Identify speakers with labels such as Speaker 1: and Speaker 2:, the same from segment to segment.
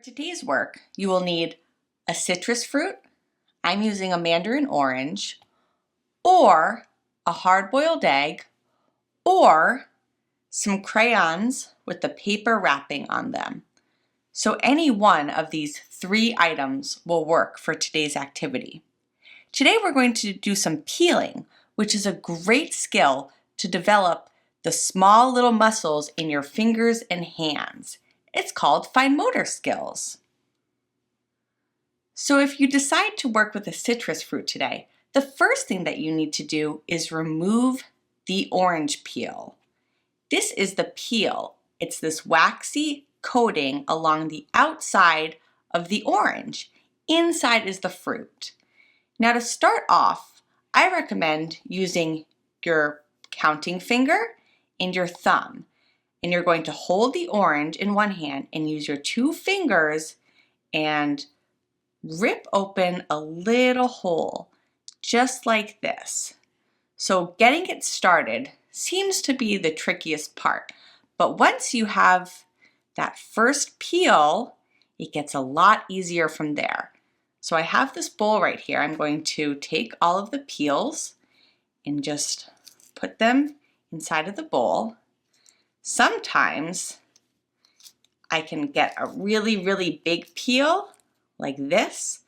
Speaker 1: For today's work, you will need a citrus fruit, I'm using a mandarin orange, or a hard-boiled egg, or some crayons with the paper wrapping on them. So any one of these 3 items will work for today's activity. Today we're going to do some peeling, which is a great skill to develop the small little muscles in your fingers and hands. It's called fine motor skills. So if you decide to work with a citrus fruit today, the first thing that you need to do is remove the orange peel. This is the peel. It's this waxy coating along the outside of the orange. Inside is the fruit. Now to start off, I recommend using your counting finger and your thumb. And you're going to hold the orange in one hand and use your 2 fingers and rip open a little hole, just like this. So getting it started seems to be the trickiest part, but once you have that first peel, it gets a lot easier from there. So I have this bowl right here. I'm going to take all of the peels and just put them inside of the bowl. Sometimes I can get a really big peel like this.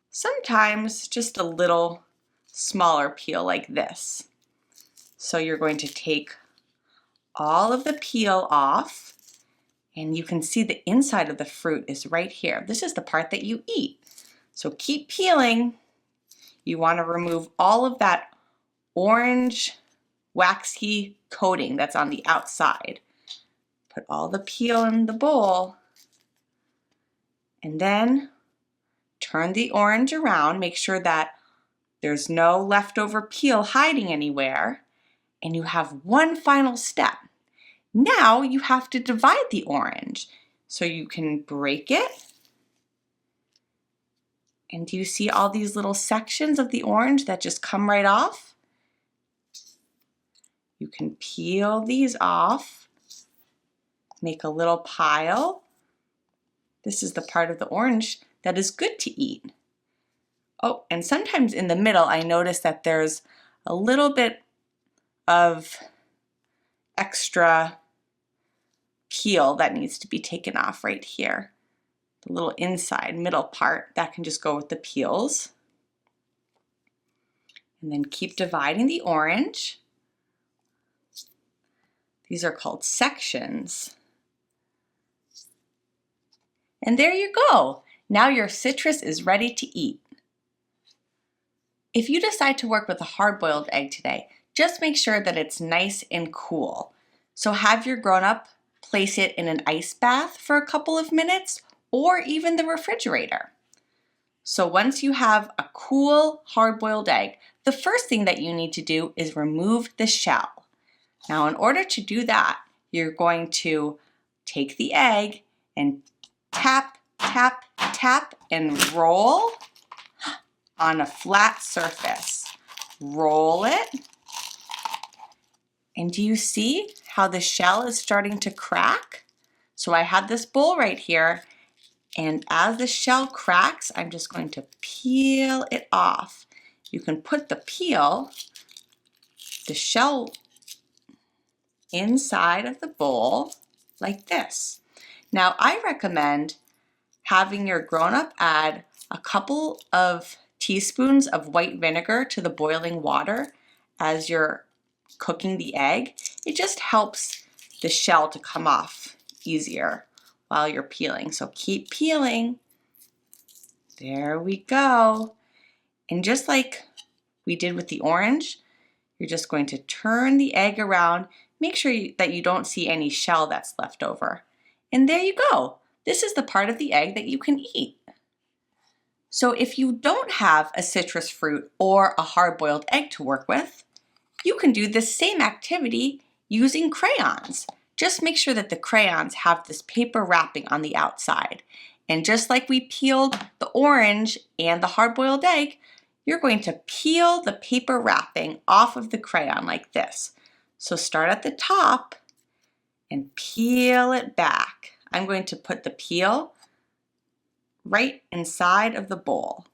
Speaker 1: Sometimes just a little smaller peel like this. So you're going to take all of the peel off, and you can see the inside of the fruit is right here. This is the part that you eat. So keep peeling. You want to remove all of that orange waxy coating that's on the outside. Put all the peel in the bowl, and then turn the orange around. Make sure that there's no leftover peel hiding anywhere, and you have one final step. Now you have to divide the orange. So you can break it. And do you see all these little sections of the orange that just come right off? You can peel these off, make a little pile. This is the part of the orange that is good to eat. Oh, and sometimes in the middle, I notice that there's a little bit of extra peel that needs to be taken off right here. The little inside middle part, that can just go with the peels. And then keep dividing the orange. These are called sections. And there you go. Now your citrus is ready to eat. If you decide to work with a hard-boiled egg today, just make sure that it's nice and cool. So have your grown-up place it in an ice bath for a couple of minutes or even the refrigerator. So once you have a cool hard-boiled egg, the first thing that you need to do is remove the shell. Now in order to do that, you're going to take the egg and tap, tap, tap, and roll on a flat surface. Roll it. And do you see how the shell is starting to crack? So I have this bowl right here, and as the shell cracks, I'm just going to peel it off. You can put the peel, the shell, inside of the bowl like this. Now I recommend having your grown-up add a couple of teaspoons of white vinegar to the boiling water as you're cooking the egg. It just helps the shell to come off easier while you're peeling. So keep peeling. There we go. And just like we did with the orange, you're just going to turn the egg around. Make sure that you don't see any shell that's left over. And there you go. This is the part of the egg that you can eat. So if you don't have a citrus fruit or a hard-boiled egg to work with, you can do this same activity using crayons. Just make sure that the crayons have this paper wrapping on the outside. And just like we peeled the orange and the hard-boiled egg, you're going to peel the paper wrapping off of the crayon like this. So start at the top and peel it back. I'm going to put the peel right inside of the bowl.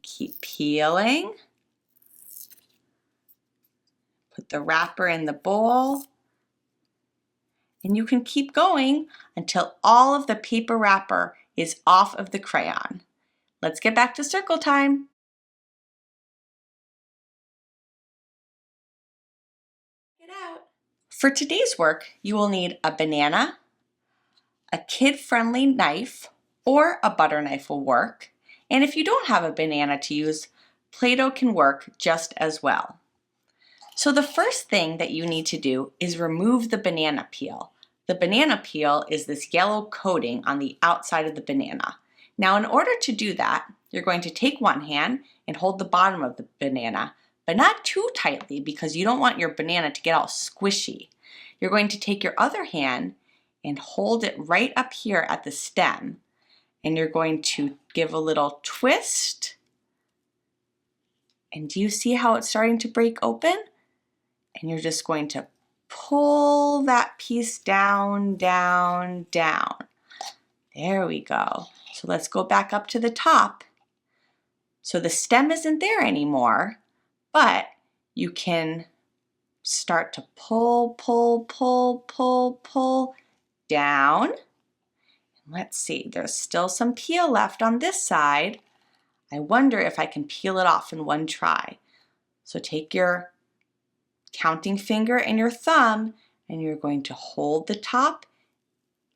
Speaker 1: Keep peeling. Put the wrapper in the bowl. And you can keep going until all of the paper wrapper is off of the crayon. Let's get back to circle time. Get out. For today's work, you will need a banana, a kid-friendly knife, or a butter knife will work. And if you don't have a banana to use, Play-Doh can work just as well. So the first thing that you need to do is remove the banana peel. The banana peel is this yellow coating on the outside of the banana. Now in order to do that, you're going to take one hand and hold the bottom of the banana, but not too tightly because you don't want your banana to get all squishy. You're going to take your other hand and hold it right up here at the stem, and you're going to give a little twist. And do you see how it's starting to break open? And you're just going to pull that piece down, down, down. There we go. So let's go back up to the top. So the stem isn't there anymore, but you can start to pull, pull, pull, pull, pull down. Let's see, there's still some peel left on this side. I wonder if I can peel it off in one try. So take your counting finger and your thumb, and you're going to hold the top.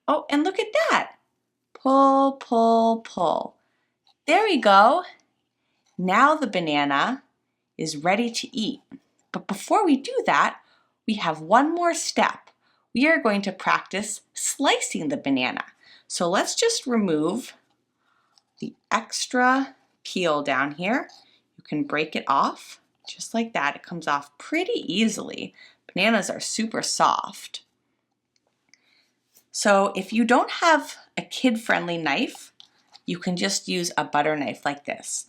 Speaker 1: Oh, and look at that. Pull, pull, pull. There we go. Now the banana is ready to eat. But before we do that, we have one more step. We are going to practice slicing the banana. So let's just remove the extra peel down here. You can break it off. Just like that, it comes off pretty easily. Bananas are super soft. So if you don't have a kid-friendly knife, you can just use a butter knife like this.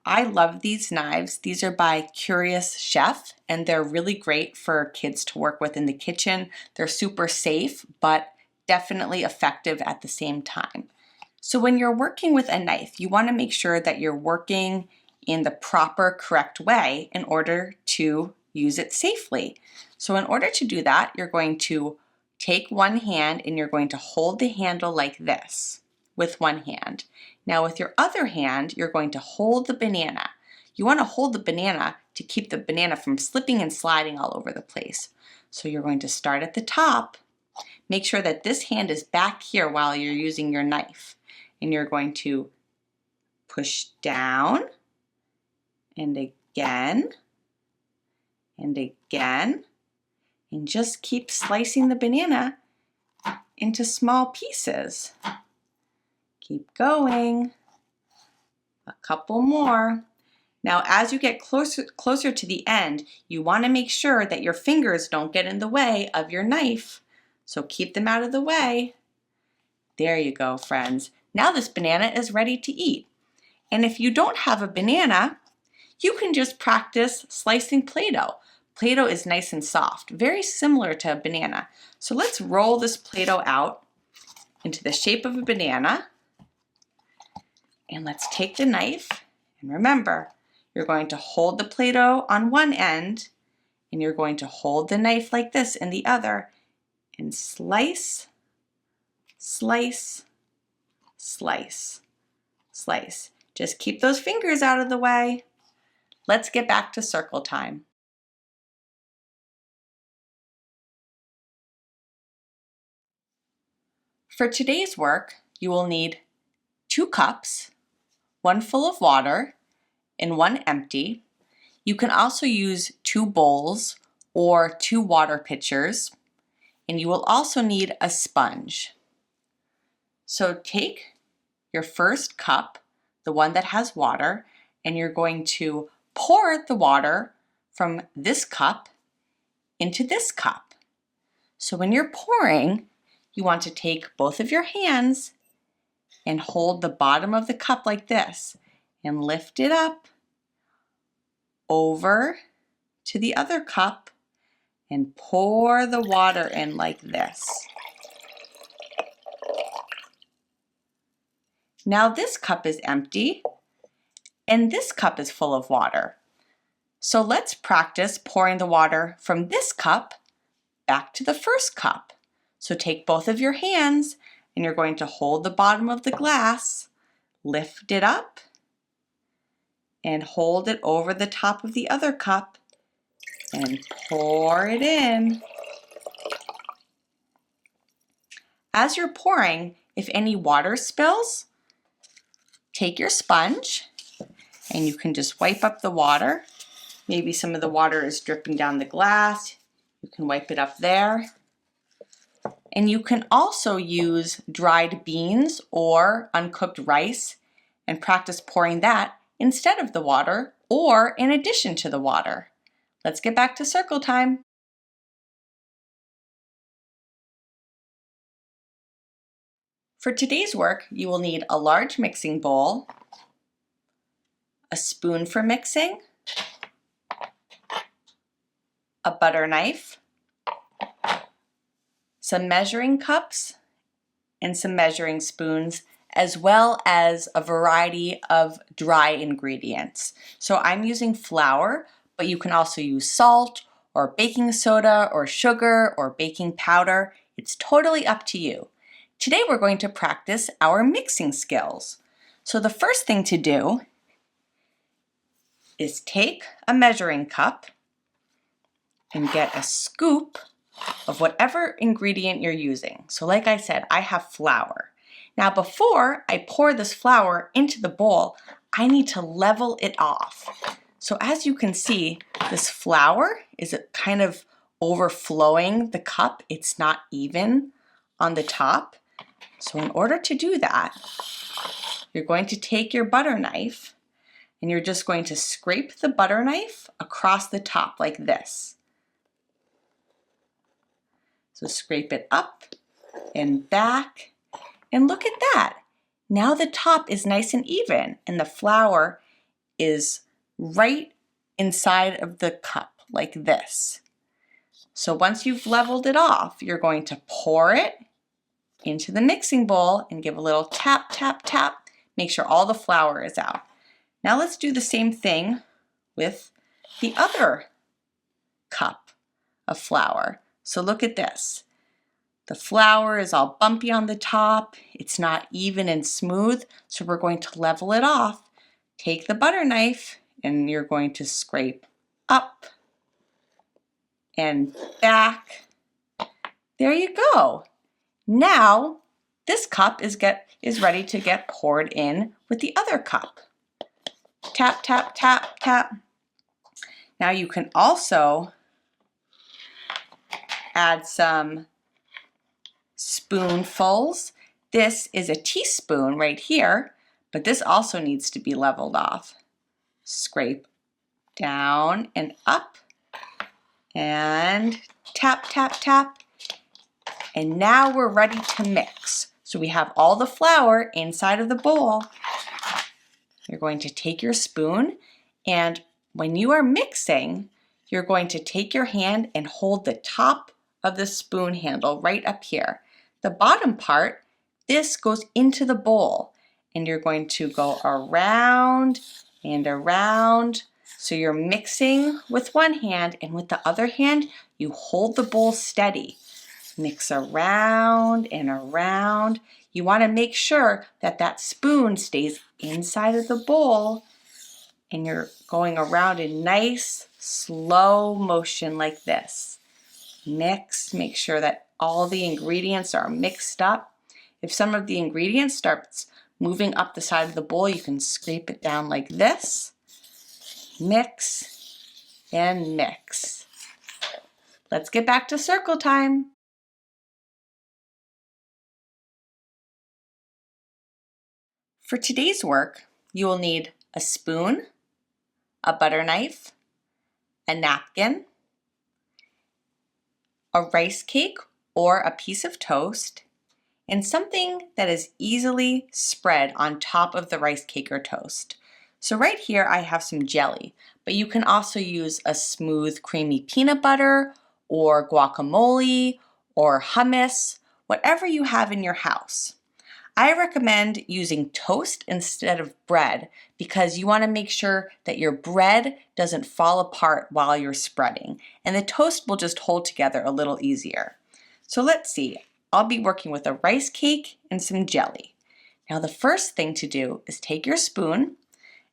Speaker 1: I love these knives. These are by Curious Chef, and they're really great for kids to work with in the kitchen. They're super safe, but definitely effective at the same time. So when you're working with a knife, you want to make sure that you're working in the proper, correct way in order to use it safely. So in order to do that, you're going to take one hand and you're going to hold the handle like this with one hand. Now with your other hand, you're going to hold the banana. You want to hold the banana to keep the banana from slipping and sliding all over the place. So you're going to start at the top. Make sure that this hand is back here while you're using your knife. And you're going to push down, and again, and again, and just keep slicing the banana into small pieces. Keep going. A couple more. Now, as you get closer to the end, you want to make sure that your fingers don't get in the way of your knife. So keep them out of the way. There you go, friends. Now this banana is ready to eat. And if you don't have a banana, you can just practice slicing Play-Doh. Play-Doh is nice and soft, very similar to a banana. So let's roll this Play-Doh out into the shape of a banana. And let's take the knife, and remember, you're going to hold the Play-Doh on one end, and you're going to hold the knife like this in the other, and slice, slice, slice, slice. Just keep those fingers out of the way. Let's get back to circle time. For today's work, you will need 2 cups, one full of water and one empty. You can also use 2 bowls or 2 water pitchers, and you will also need a sponge. So take your first cup, the one that has water, and you're going to pour the water from this cup into this cup. So when you're pouring, you want to take both of your hands and hold the bottom of the cup like this and lift it up over to the other cup and pour the water in like this. Now this cup is empty and this cup is full of water. So let's practice pouring the water from this cup back to the first cup. So take both of your hands and you're going to hold the bottom of the glass, lift it up, and hold it over the top of the other cup and pour it in. As you're pouring, if any water spills, take your sponge and you can just wipe up the water. Maybe some of the water is dripping down the glass. You can wipe it up there. And you can also use dried beans or uncooked rice and practice pouring that instead of the water or in addition to the water. Let's get back to circle time. For today's work, you will need a large mixing bowl, a spoon for mixing, a butter knife, some measuring cups, and some measuring spoons, as well as a variety of dry ingredients. So I'm using flour, but you can also use salt or baking soda or sugar or baking powder. It's totally up to you. Today we're going to practice our mixing skills. So the first thing to do is take a measuring cup and get a scoop of whatever ingredient you're using. So like I said, I have flour. Now before I pour this flour into the bowl, I need to level it off. So as you can see, this flour is kind of overflowing the cup. It's not even on the top. So in order to do that, you're going to take your butter knife and you're just going to scrape the butter knife across the top like this. So scrape it up and back, and look at that. Now the top is nice and even and the flour is right inside of the cup like this. So once you've leveled it off, you're going to pour it into the mixing bowl and give a little tap, tap, tap. Make sure all the flour is out. Now let's do the same thing with the other cup of flour. So look at this. The flour is all bumpy on the top. It's not even and smooth. So we're going to level it off. Take the butter knife and you're going to scrape up and back. There you go. Now this cup is ready to get poured in with the other cup. Tap, tap, tap, tap. Now you can also add some spoonfuls. This is a teaspoon right here, but this also needs to be leveled off. Scrape down and up and tap, tap, tap. And now we're ready to mix. So we have all the flour inside of the bowl. You're going to take your spoon, and when you are mixing, you're going to take your hand and hold the top of the spoon handle right up here. The bottom part, this goes into the bowl, and you're going to go around and around. So you're mixing with one hand, and with the other hand, you hold the bowl steady. Mix around and around. You want to make sure that that spoon stays inside of the bowl and you're going around in nice, slow motion like this. Mix, make sure that all the ingredients are mixed up. If some of the ingredients starts moving up the side of the bowl, you can scrape it down like this. Mix and mix. Let's get back to circle time. For today's work, you will need a spoon, a butter knife, a napkin, a rice cake or a piece of toast, and something that is easily spread on top of the rice cake or toast. So right here I have some jelly, but you can also use a smooth creamy peanut butter or guacamole or hummus, whatever you have in your house. I recommend using toast instead of bread because you want to make sure that your bread doesn't fall apart while you're spreading, and the toast will just hold together a little easier. So let's see, I'll be working with a rice cake and some jelly. Now the first thing to do is take your spoon,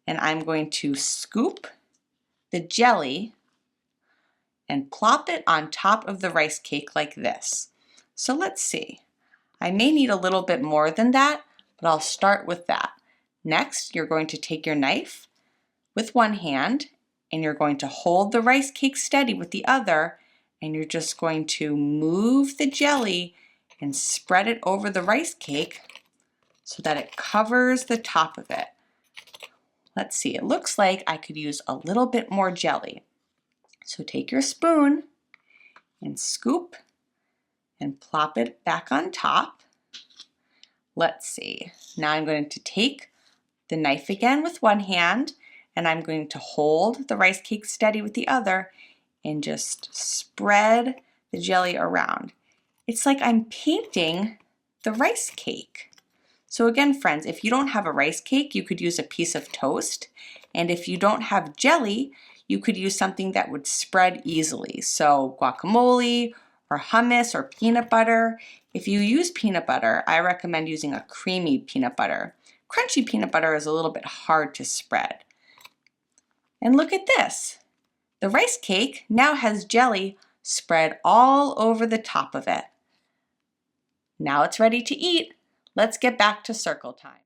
Speaker 1: and I'm going to scoop the jelly and plop it on top of the rice cake like this. So let's see. I may need a little bit more than that, but I'll start with that. Next, you're going to take your knife with one hand and you're going to hold the rice cake steady with the other, and you're just going to move the jelly and spread it over the rice cake so that it covers the top of it. Let's see, it looks like I could use a little bit more jelly. So take your spoon and scoop and plop it back on top. Let's see. Now I'm going to take the knife again with one hand, and I'm going to hold the rice cake steady with the other and just spread the jelly around. It's like I'm painting the rice cake. So again, friends, if you don't have a rice cake, you could use a piece of toast. And if you don't have jelly, you could use something that would spread easily. So guacamole, or hummus, or peanut butter. If you use peanut butter, I recommend using a creamy peanut butter. Crunchy peanut butter is a little bit hard to spread. And look at this. The rice cake now has jelly spread all over the top of it. Now it's ready to eat. Let's get back to circle time.